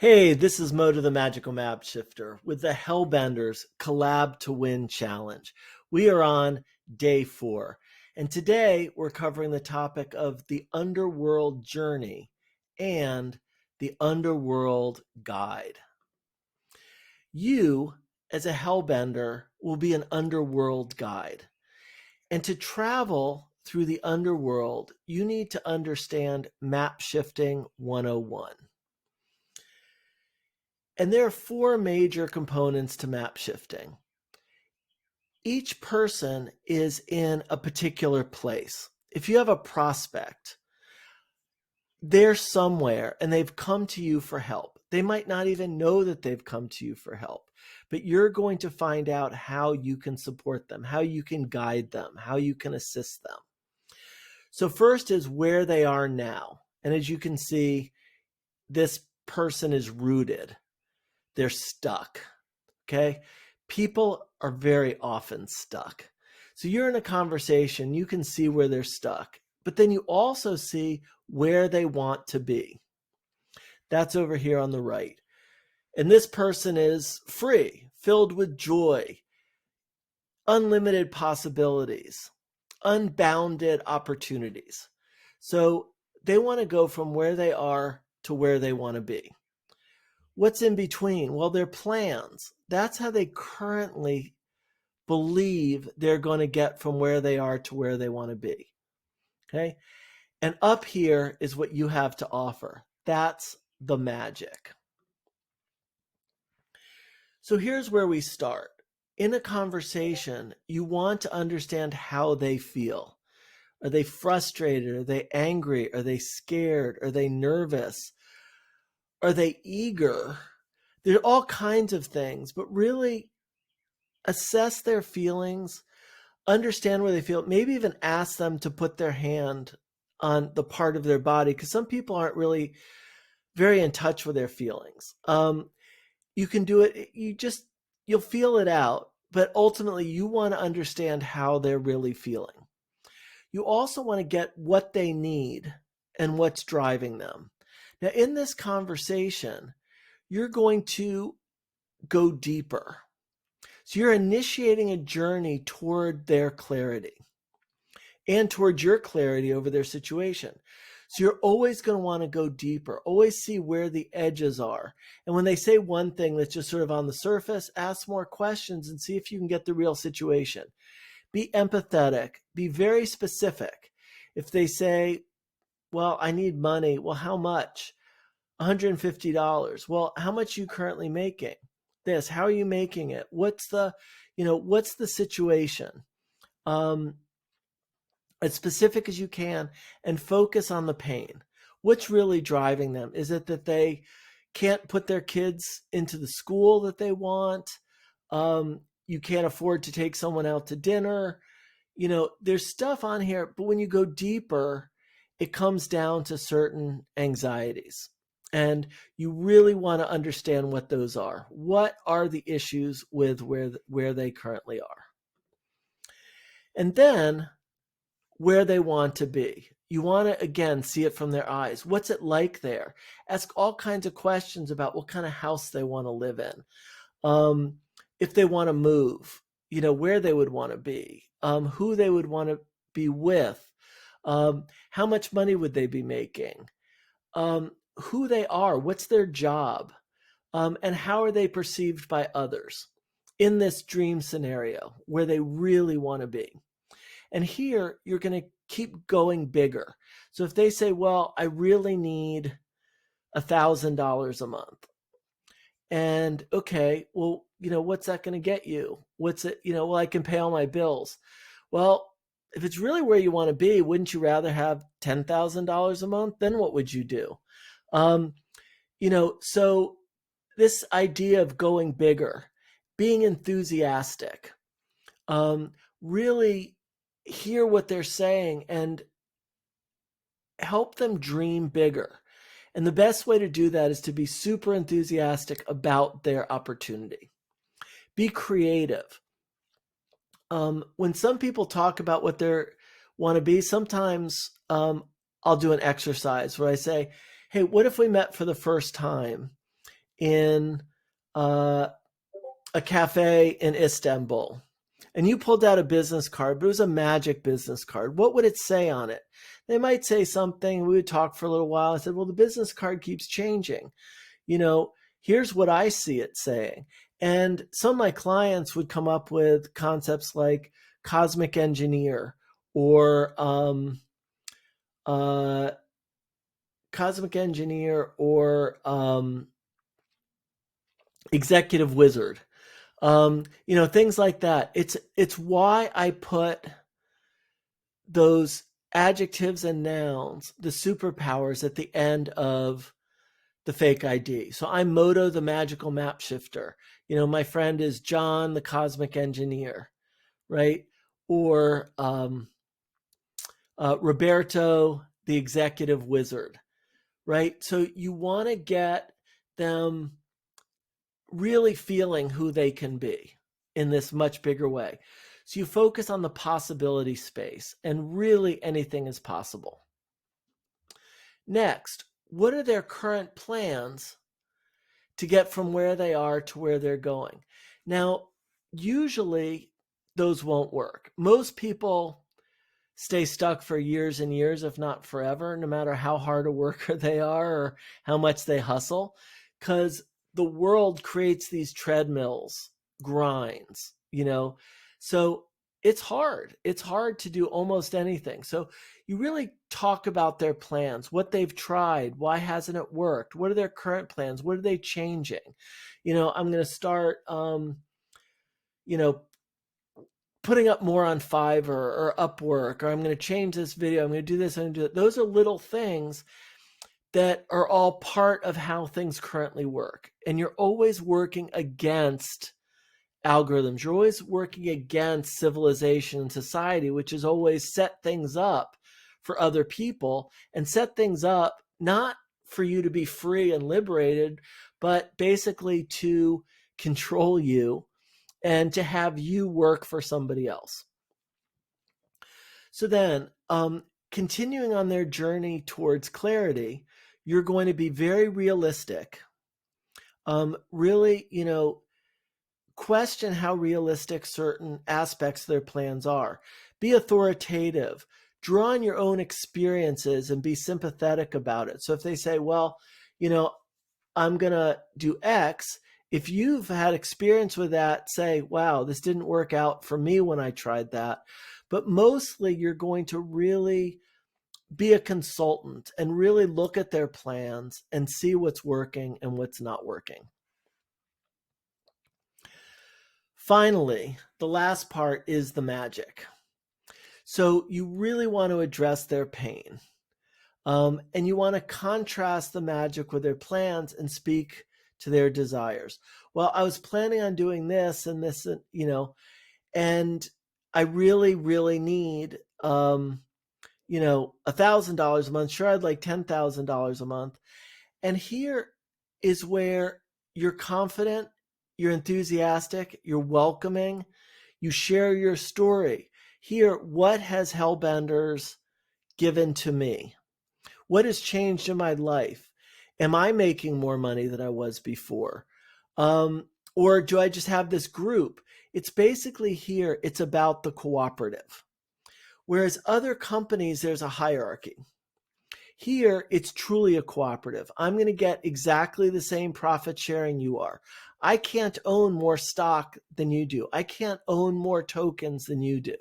Hey, this is Mo to the Magical Map Shifter with the Hellbenders Collab to Win Challenge. We are on day 4, and today we're covering the topic of the Underworld Journey and the Underworld Guide. You, as a Hellbender, will be an Underworld Guide. And to travel through the Underworld, you need to understand Map Shifting 101. And there are 4 major components to map shifting. Each person is in a particular place. If you have a prospect, they're somewhere and they've come to you for help. They might not even know that they've come to you for help, but you're going to find out how you can support them, how you can guide them, how you can assist them. So first is where they are now. And as you can see, this person is rooted. They're stuck. Okay. People are very often stuck. So you're in a conversation, you can see where they're stuck, but then you also see where they want to be. That's over here on the right. And this person is free, filled with joy, unlimited possibilities, unbounded opportunities. So they want to go from where they are to where they want to be. What's in between? Well, their plans. That's how they currently believe they're going to get from where they are to where they want to be. Okay. And up here is what you have to offer. That's the magic. So here's where we start. In a conversation, you want to understand how they feel. Are they frustrated? Are they angry? Are they scared? Are they nervous? Are they eager? There are all kinds of things, but really assess their feelings, understand where they feel, maybe even ask them to put their hand on the part of their body, because some people aren't really very in touch with their feelings. You can do it, you'll feel it out, but ultimately you want to understand how they're really feeling. You also want to get what they need and what's driving them. Now, in this conversation, you're going to go deeper. So you're initiating a journey toward their clarity and toward your clarity over their situation. So you're always going to want to go deeper, always see where the edges are. And when they say one thing that's just sort of on the surface, ask more questions and see if you can get the real situation. Be empathetic, be very specific. If they say, well, I need money. Well, how much? $150. Well, how much are you currently making? This, how are you making it? What's the situation? As specific as you can and focus on the pain. What's really driving them? Is it that they can't put their kids into the school that they want? You can't afford to take someone out to dinner. There's stuff on here, but when you go deeper, it comes down to certain anxieties. And you really want to understand what those are. What are the issues with where they currently are? And then where they want to be. You want to, again, see it from their eyes. What's it like there? Ask all kinds of questions about what kind of house they want to live in. If they want to move, where they would want to be, who they would want to be with, how much money would they be making, who they are, what's their job, and how are they perceived by others in this dream scenario where they really want to be. And here you're going to keep going bigger. So if they say, well, I really need $1,000 a month. And okay, well, what's that going to get you? What's it, well, I can pay all my bills. Well, if it's really where you want to be, wouldn't you rather have $10,000 a month? Then what would you do? So this idea of going bigger, being enthusiastic, really hear what they're saying and help them dream bigger. And the best way to do that is to be super enthusiastic about their opportunity. Be creative. When some people talk about what they want to be, sometimes I'll do an exercise where I say, hey, what if we met for the first time in a cafe in Istanbul, and you pulled out a business card, but it was a magic business card, what would it say on it? They might say something. We would talk for a little while. I said, well, the business card keeps changing. You know, here's what I see it saying. And some of my clients would come up with concepts like cosmic engineer or uh, cosmic engineer or executive wizard. You know, things like that. It's why I put those adjectives and nouns, the superpowers, at the end of the fake ID. So I'm Moto, the magical map shifter. You know, my friend is John, the cosmic engineer, right? Or Roberto, the executive wizard, right? So you want to get them really feeling who they can be in this much bigger way. So you focus on the possibility space, and really anything is possible. Next, what are their current plans to get from where they are to where they're going? Now, usually those won't work. Most people stay stuck for years and years, if not forever, no matter how hard a worker they are or how much they hustle, because the world creates these treadmills, grinds, you know. So it's hard. It's hard to do almost anything. So you really talk about their plans, what they've tried, why hasn't it worked, what are their current plans, what are they changing? You know, I'm going to start, you know, putting up more on Fiverr or Upwork, or I'm going to change this video, I'm going to do this, I'm going to do that. Those are little things that are all part of how things currently work. And you're always working against algorithms. You're always working against civilization and society, which has always set things up for other people and set things up not for you to be free and liberated, but basically to control you and to have you work for somebody else. So then, continuing on their journey towards clarity, you're going to be very realistic. Really, you know, question how realistic certain aspects of their plans are. Be authoritative. Draw on your own experiences and be sympathetic about it. So if they say, well, you know, I'm going to do X, if you've had experience with that, say, wow, this didn't work out for me when I tried that. But mostly you're going to really be a consultant and really look at their plans and see what's working and what's not working. Finally, the last part is the magic. So you really want to address their pain. And you want to contrast the magic with their plans and speak to their desires. Well, I was planning on doing this and this, you know, and I really, really need, you know, $1,000 a month. Sure, I'd like $10,000 a month. And here is where you're confident, you're enthusiastic, you're welcoming, you share your story. Here, what has Hellbenders given to me? What has changed in my life? Am I making more money than I was before? Or do I just have this group? It's basically here, it's about the cooperative. Whereas other companies, there's a hierarchy. Here, it's truly a cooperative. I'm going to get exactly the same profit sharing you are. I can't own more stock than you do. I can't own more tokens than you do.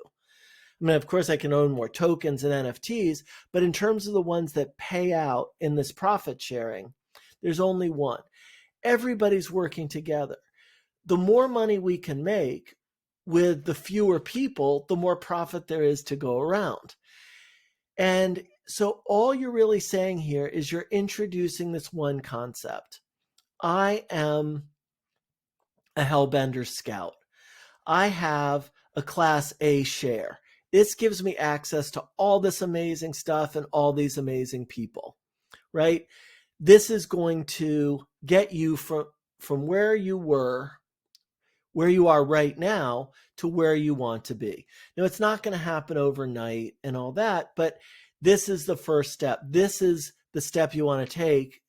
I mean, of course, I can own more tokens and NFTs, but in terms of the ones that pay out in this profit sharing, there's only one. Everybody's working together. The more money we can make with the fewer people, the more profit there is to go around. And so all you're really saying here is you're introducing this one concept. I am a Hellbender scout. I have a Class A share. This gives me access to all this amazing stuff and all these amazing people, right? This is going to get you from where you were, where you are right now, to where you want to be. Now, it's not going to happen overnight and all that, but this is the first step. This is the step you want to take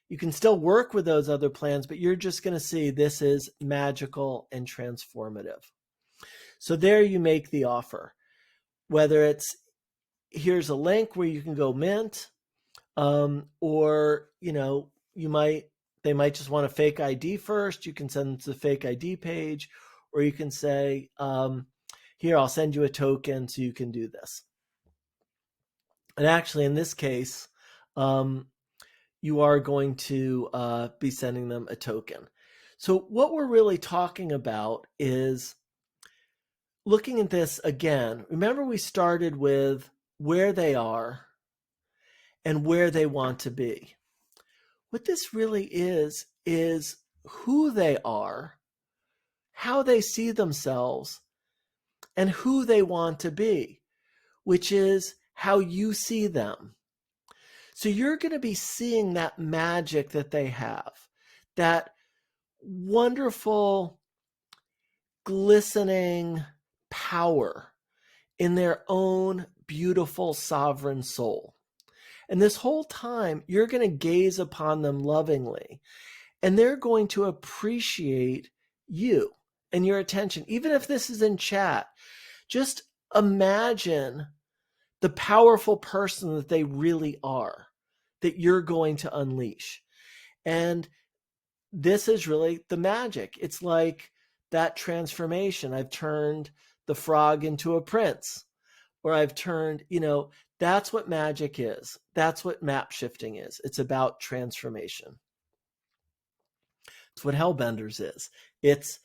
You can still work with those other plans, but you're just going to see this is magical and transformative. So there you make the offer, whether it's here's a link where you can go mint, or they might just want a fake ID first. You can send them to the fake ID page, or you can say, here, I'll send you a token so you can do this. And actually, in this case, you are going to be sending them a token. So what we're really talking about is looking at this again. Remember, we started with where they are and where they want to be. What this really is who they are, how they see themselves, and who they want to be, which is how you see them. So you're going to be seeing that magic that they have, that wonderful, glistening power in their own beautiful sovereign soul. And this whole time, you're going to gaze upon them lovingly, and they're going to appreciate you and your attention. Even if this is in chat, just imagine the powerful person that they really are, that you're going to unleash. And this is really the magic. It's like that transformation. I've turned the frog into a prince, or I've turned, that's what magic is. That's what map shifting is. It's about transformation. It's what Hellbenders is. It's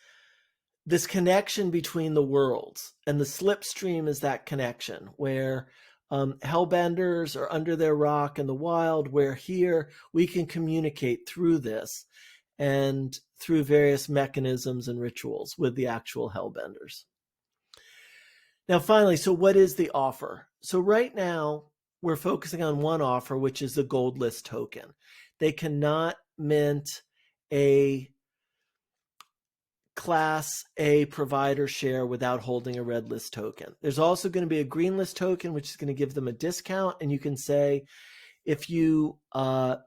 this connection between the worlds, and the slipstream is that connection where Hellbenders are under their rock in the wild, where here we can communicate through this and through various mechanisms and rituals with the actual Hellbenders. Now, finally, so what is the offer? So right now, we're focusing on one offer, which is the gold list token. They cannot mint a Class A provider share without holding a red list token. There's also going to be a green list token, which is going to give them a discount. And you can say, if you, mint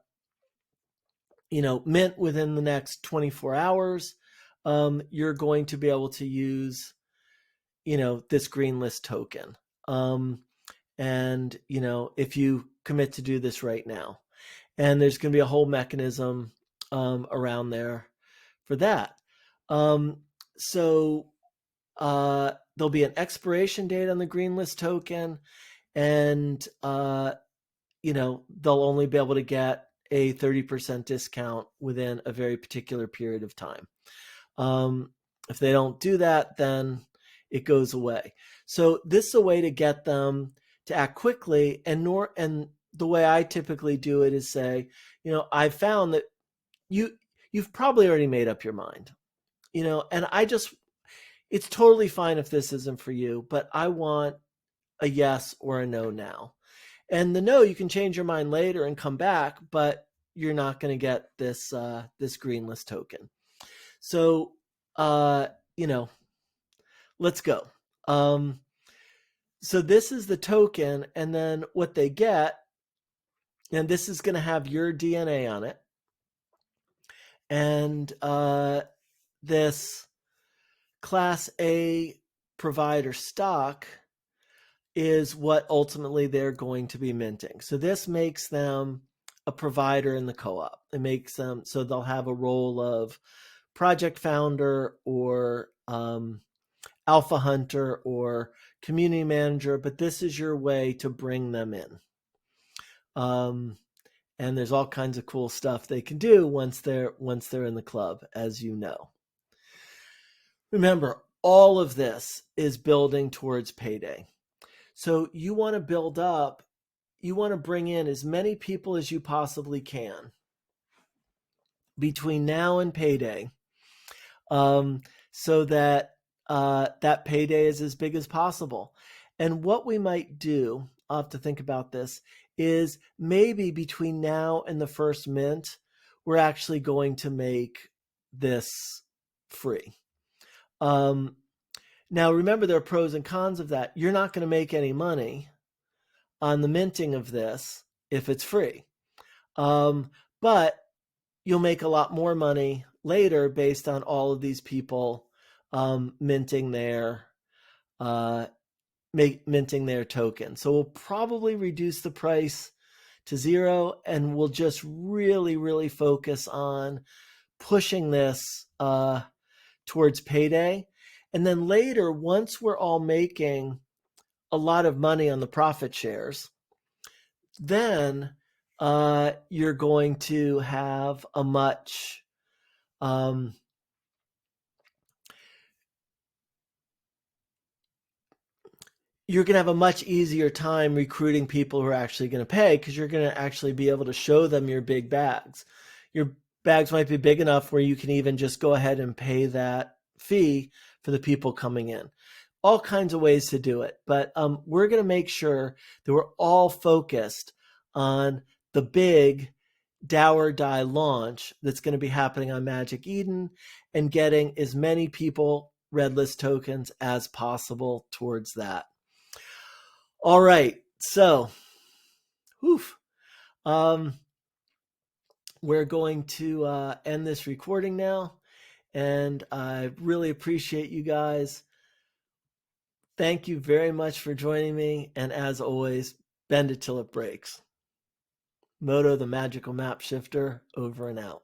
within the next 24 hours, you're going to be able to use, this green list token. And, if you commit to do this right now, and there's going to be a whole mechanism around there for that. So there'll be an expiration date on the green list token, and, they'll only be able to get a 30% discount within a very particular period of time. If they don't do that, then it goes away. So this is a way to get them to act quickly, and the way I typically do it is say, I've found that you've probably already made up your mind, and it's totally fine if this isn't for you, but I want a yes or a no now. And the no, you can change your mind later and come back, but you're not going to get this green list token. So, let's go. So this is the token, and then what they get, and this is going to have your DNA on it. And this Class A provider stock is what ultimately they're going to be minting. So this makes them a provider in the co-op. It makes them so they'll have a role of project founder or alpha hunter or community manager, but this is your way to bring them in. And there's all kinds of cool stuff they can do once they're in the club, as you know. Remember, all of this is building towards payday. So you want to build up, you want to bring in as many people as you possibly can between now and payday, so that that payday is as big as possible. And what we might do, I'll have to think about this, is maybe between now and the first mint, we're actually going to make this free. Now, remember, there are pros and cons of that. You're not going to make any money on the minting of this if it's free. But you'll make a lot more money later based on all of these people minting their uh, minting their token. So we'll probably reduce the price to 0, and we'll just really, really focus on pushing this towards payday. And then later, once we're all making a lot of money on the profit shares, then you're going to have a much you're going to have a much easier time recruiting people who are actually going to pay, because you're going to actually be able to show them your big bags. Your bags might be big enough where you can even just go ahead and pay that fee for the people coming in. All kinds of ways to do it. But we're going to make sure that we're all focused on the big DAO or Die launch that's going to be happening on Magic Eden, and getting as many people red list tokens as possible towards that. All right, so um, we're going to end this recording now, and I really appreciate you guys. Thank you very much for joining me, and as always, bend it till it breaks. Moto, the magical map shifter, over and out.